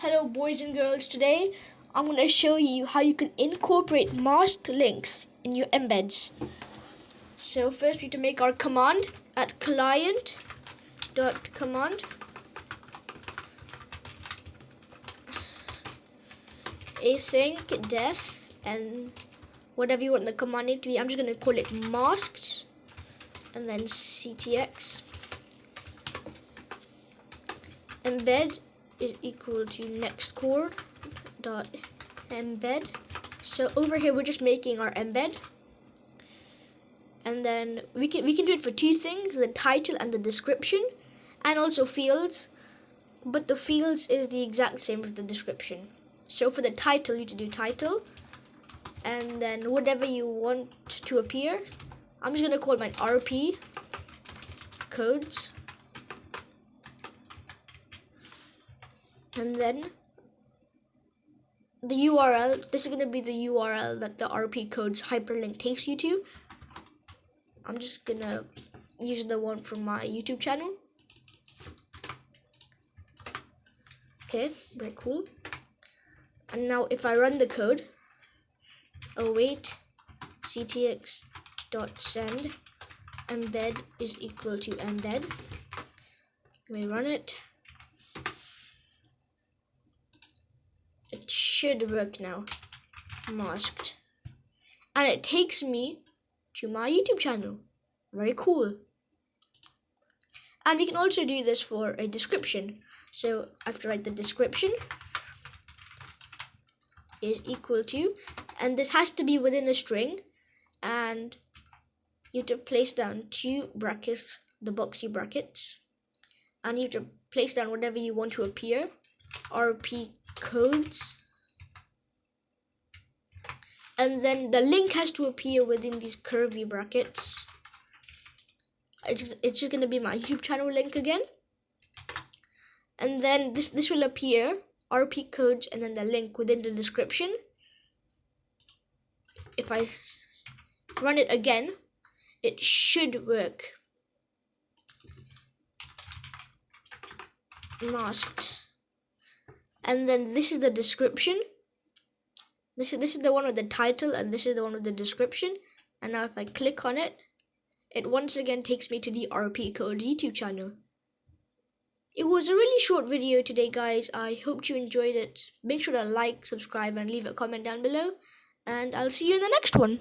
Hello boys and girls, today I'm going to show you how you can incorporate masked links in your embeds. So first we need to make our command at client.command async def and whatever you want the command name to be. I'm just going to call it masked and then ctx embed is equal to Nextcord dot embed. So over here we're just making our embed, and then we can do it for two things: the title and the description, and also fields. But the fields is the exact same as the description. So for the title, you need to do title, and then whatever you want to appear. I'm just gonna call mine RP codes. And then the URL, this is going to be the URL that the RP codes hyperlink takes you to. I'm just going to use the one from my YouTube channel. Okay, very cool. And now if I run the code, await ctx.send embed is equal to embed. We run it. It should work now. Masked. And it takes me to my YouTube channel. Very cool. And we can also do this for a description. So I have to write the description is equal to, and this has to be within a string, and you have to place down two brackets, the boxy brackets, and you have to place down whatever you want to appear, RP codes, and then the link has to appear within these curvy brackets. It's just going to be my YouTube channel link again, and then this will appear, RP codes, and then the link within the description. If I run it again, it should work. Masked. And then this is the description. This is the one with the title, and this is the one with the description. And now if I click on it, it once again takes me to the RP Code YouTube channel. It was a really short video today, guys. I hope you enjoyed it. Make sure to like, subscribe, and leave a comment down below. And I'll see you in the next one.